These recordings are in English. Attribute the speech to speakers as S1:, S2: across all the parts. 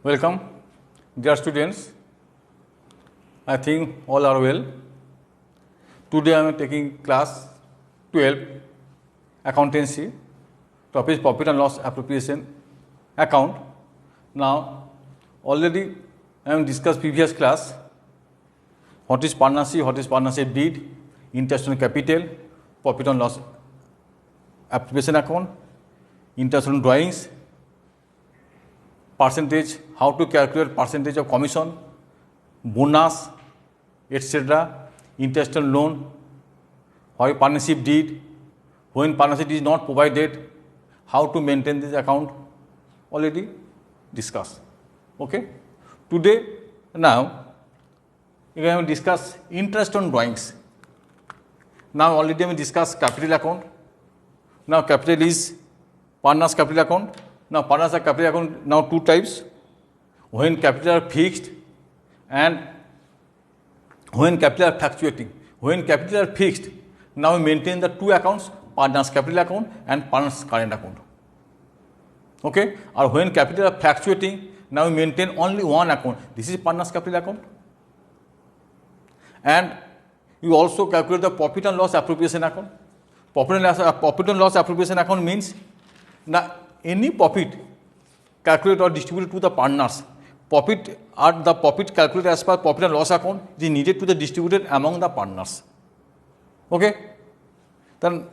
S1: Welcome, dear students. I think all are well. Today I am taking class 12, accountancy, topic profit and loss appropriation account. Now, already I have discussed previous class. What is partnership deed, interest on capital, profit and loss appropriation account, interest on drawings, percentage, how to calculate percentage of commission, bonus, etc., interest on loan, why partnership deed, when partnership is not provided, how to maintain this account, already discussed. Okay? Today, now, we will discuss interest on drawings. Now, already we discussed capital account. Now, capital is partners capital account. Now, partners capital account, now two types. When capital are fixed and when capital are fluctuating. When capital are fixed, now we maintain the two accounts, partners capital account and partners current account. Okay? Or when capital are fluctuating, now we maintain only one account. This is partners capital account. And you also calculate the profit and loss appropriation account. Profit and loss appropriation account means now any profit calculated or distributed to the partners, profit calculated as per profit and loss account is needed to be distributed among the partners. Okay? Then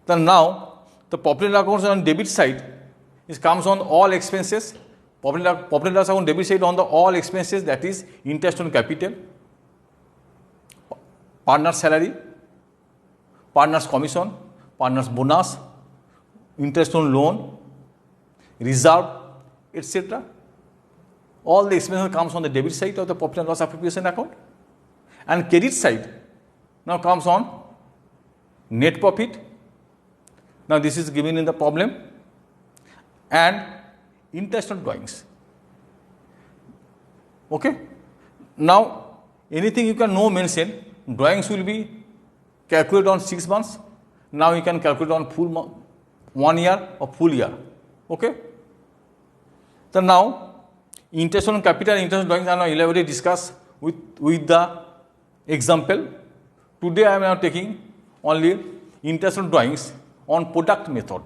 S1: now the profit and loss account on debit side, it comes on all expenses. Profit and loss account debit side on the all expenses, that is interest on capital, partner's salary, partner's commission, partner's bonus, interest on loan, reserve, etc. All the expenses comes on the debit side of the profit and loss appropriation account. And credit side now comes on net profit. Now this is given in the problem. And interest on drawings. Okay. Now anything you can no mention, drawings will be calculated on 6 months. Now you can calculate on full 1 year or full year. Okay. So now interest on capital and interest on drawings are now elaborately discussed with the example. Today I am now taking only interest on drawings on product method.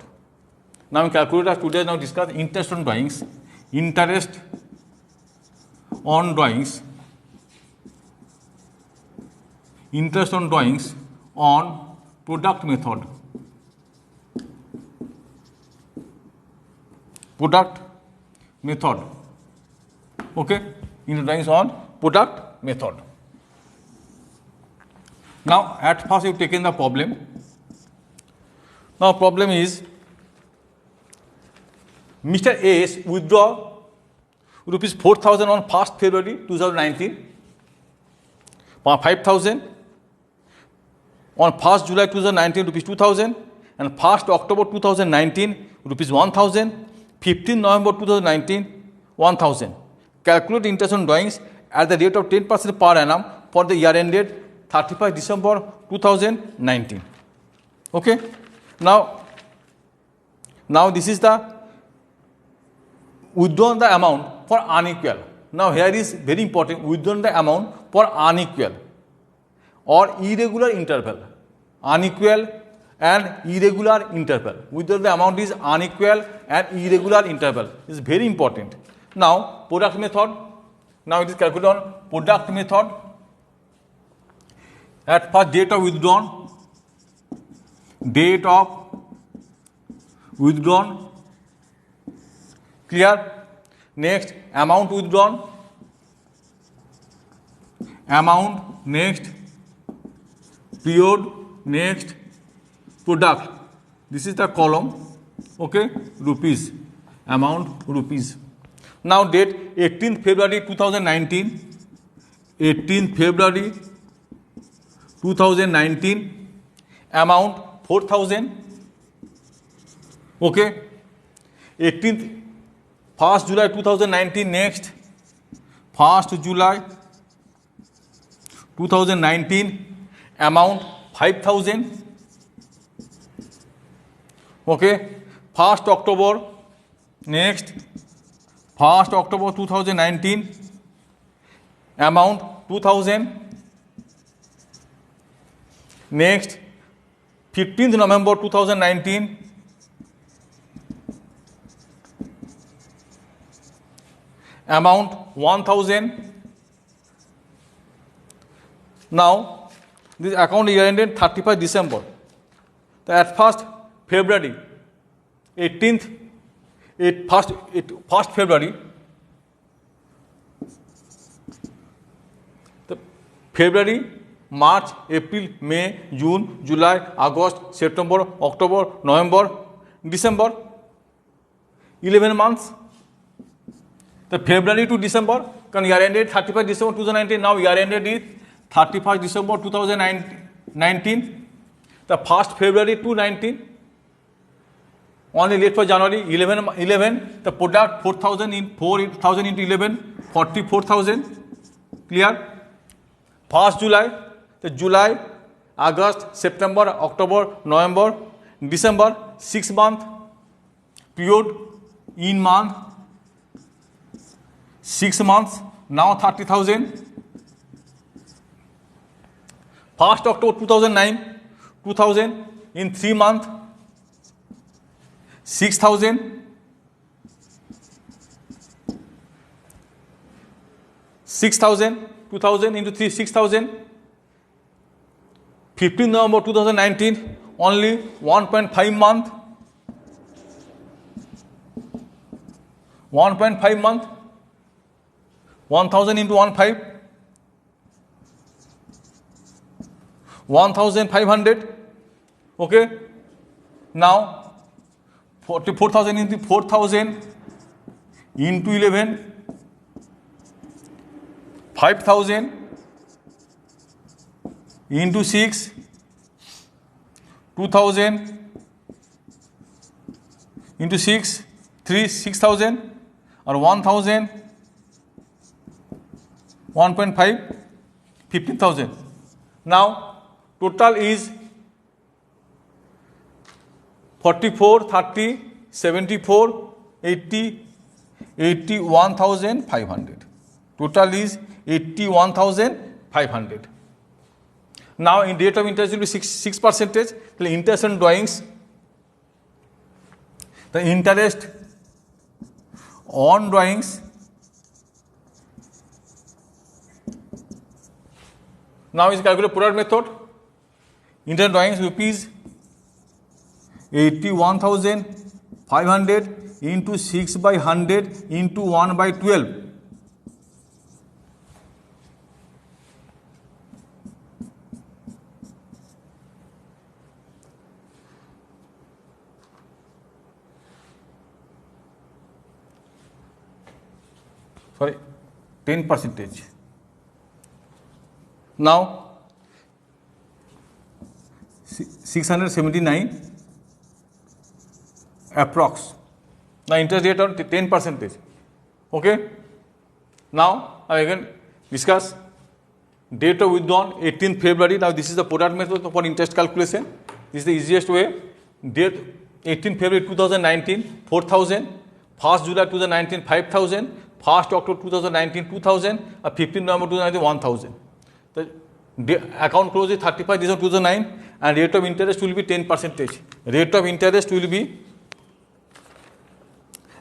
S1: Now we calculate today now discuss interest on drawings. Interest on drawings. Interest on drawings on product method. Product method. Okay? Interest drawings on product method. Now, at first you have taken the problem. Now, problem is Mr. A withdraw rupees 4,000 on 1st February 2019, 5,000 on 1st July 2019 rupees 2,000 and 1st October 2019 rupees 1,000, 15 November 2019 1,000. Calculate interest on drawings at the rate of 10% per annum for the year ended 31st December 2019. Okay. Now this is the withdrawn the amount for unequal. Now here is very important, withdrawn the amount for unequal or irregular interval. Unequal and irregular interval. Withdrawn the amount is unequal and irregular interval. This is very important. Now product method. Now it is calculated on product method. At first date of withdrawn. Date of withdrawn. Clear? Next, amount withdrawn. Amount, next, period, next, product. This is the column. Okay, rupees. Amount, rupees. Now, date 18th February 2019. 18th February 2019. Amount 4,000. Okay. 1st July 2019 next. 1st July 2019 amount 5,000. Okay. 1st October next. 1st October 2019, amount 2000. Next, 15th November 2019, amount 1000. Now, this account year ended 31st December. So at first February, 1st February, the February, March, April, May, June, July, August, September, October, November, December, 11 months. The February to December, year ended 31st December 2019, now year ended is 31st December 2019. The 1st February 2019, only late for January, 11, the product 4,000 into 11, 44,000, clear? 1st July, the July, August, September, October, November, December, 6 month period in month, 6 months, now 30,000. 1st October 2000 in 3 months, 6,000. 2000 into 3, 6,000. 15th November 2019, only 1.5 month. 1.5 month, 1,000 into 1.5, 1,500. Okay. Now 44,000 into 4,000 into 11, 5,000 into 6, 2,000 into 6, 6,000 or 1,000, 1.5, 15,000. Now total is 44, 30, 74, 80, 81,500. Total is 81,500. Now in rate of interest will be 6%. The interest on drawings, the interest on drawings, now is calculated product method. Interest drawings rupees 81,500 into 6 by 100 into 1 by 12. Sorry, 10%. Now 679 approx. Now interest rate on 10%. Okay. Now I again discuss date of withdrawn 18th February. Now this is the product method for interest calculation. This is the easiest way. Date 18th February 2019 4,000, 1st July 2019 5,000, 1st October 2019 2,000, 15th November 2019 1,000. The account closes 31st December 2009 and rate of interest will be 10%. Rate of interest will be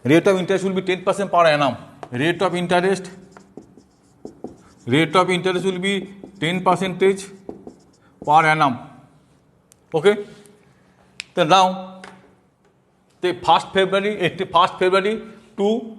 S1: 10% per annum. Rate of interest will be 10% per annum. Okay. Then now the 1st February to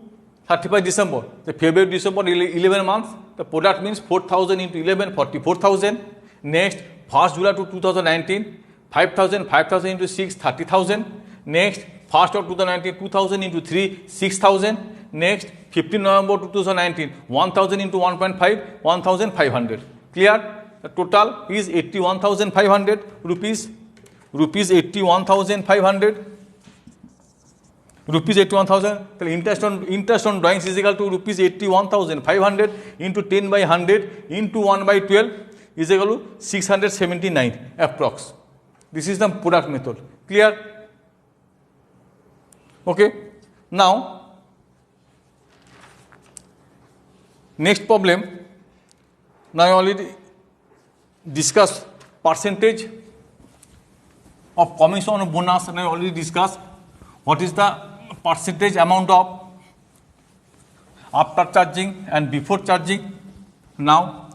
S1: 31st December. The February December 11 months. The product means 4,000 into 11 44,000. Next 1st July to 2019 5,000 into 6 30,000. Next 1st of 2019 2,000 into 3 6,000. Next 15 November 2019 1,000 into 1.5 1,500. Clear? The total is 81,500 rupees. Rupees 81,500. Rupees 81,000. The interest on drawings is equal to rupees 81,500 into 10 by 100 into 1 by 12 is equal to 679 approx. This is the product method. Clear? Okay. Now Next problem. Now I already discussed percentage of commission or bonus, and I already discussed what is the percentage amount of after charging and before charging. Now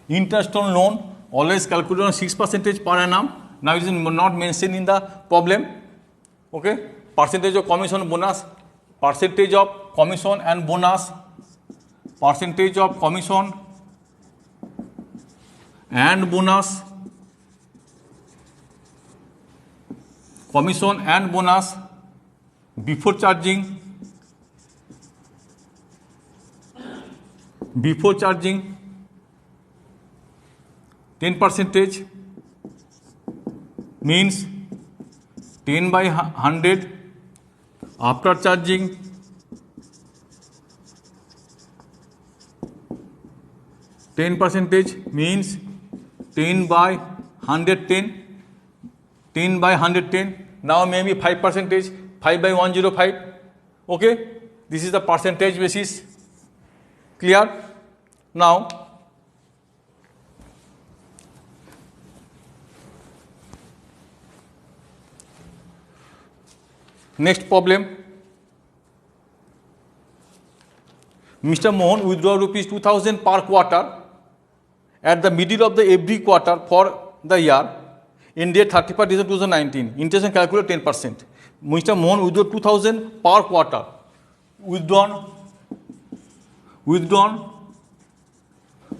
S1: interest on loan always calculated on 6% per annum. Now it is not mentioned in the problem. Okay, percentage of commission bonus, percentage of commission and bonus, percentage of commission and bonus, commission and bonus before charging, before charging 10% means 10 by 100, after charging 10% means 10 by 110, 10 by 110, now maybe 5%, 5 by 105. Okay, this is the percentage basis. Clear? Now next problem. Mr. Mohan withdraw rupees 2000 per quarter at the middle of the every quarter for the year in date 31st December 2019. Interest calculate 10%. Mr. Mohan withdraw 2000 per quarter. Withdrawn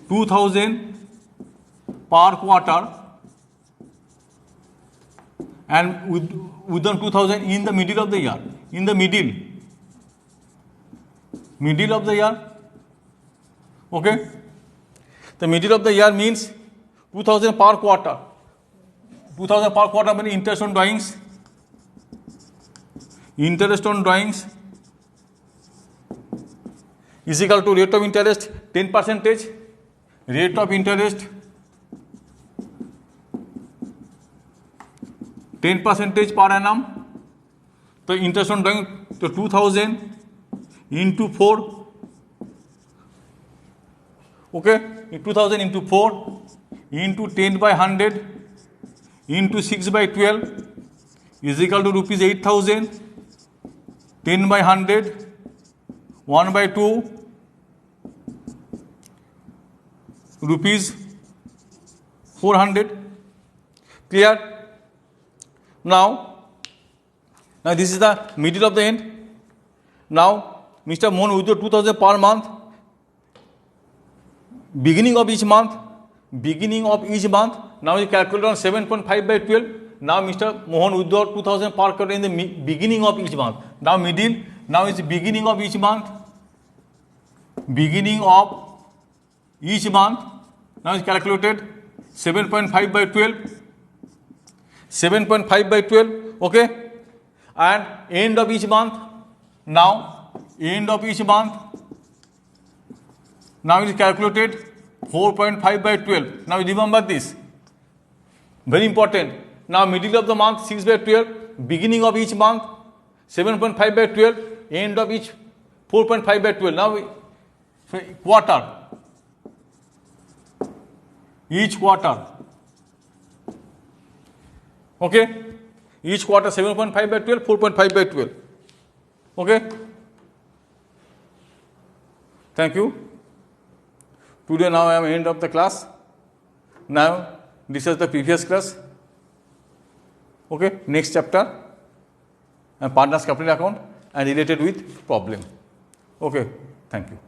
S1: 2000 per quarter and withdrawn 2000 in the middle of the year. In the middle of the year. Okay, the middle of the year means 2000 per quarter. 2000 per quarter means interest on drawings. Interest on drawings is equal to rate of interest 10%. Rate of interest 10% per annum. So interest on drawing to 2000 into 4. Okay, 2000 into 4 into 10 by 100 into 6 by 12 is equal to rupees 8000. 10 by 100, 1 by 2, rupees 400. Clear? Now this is the middle of the end. Now Mr. Mohan withdraw 2000 per month. Beginning of each month. Now you calculate on 7.5 by 12. Now Mr. Mohan withdraw 2000 per quarter in the beginning of each month. Now middle. Now is beginning of each month. Beginning of each month. Now is calculated 7.5 by 12. 7.5 by 12. Okay. And end of each month. Now end of each month. Now it is calculated 4.5 by 12. Now remember this. Very important. Now middle of the month 6 by 12. Beginning of each month 7.5 by 12. End of each 4.5 by 12. Now quarter. Each quarter. Okay. Each quarter 7.5 by 12, 4.5 by 12. Okay. Thank you. Today now I am end of the class. Now this is the previous class. Okay. Next chapter and partners capital account and related with problem. Okay. Thank you.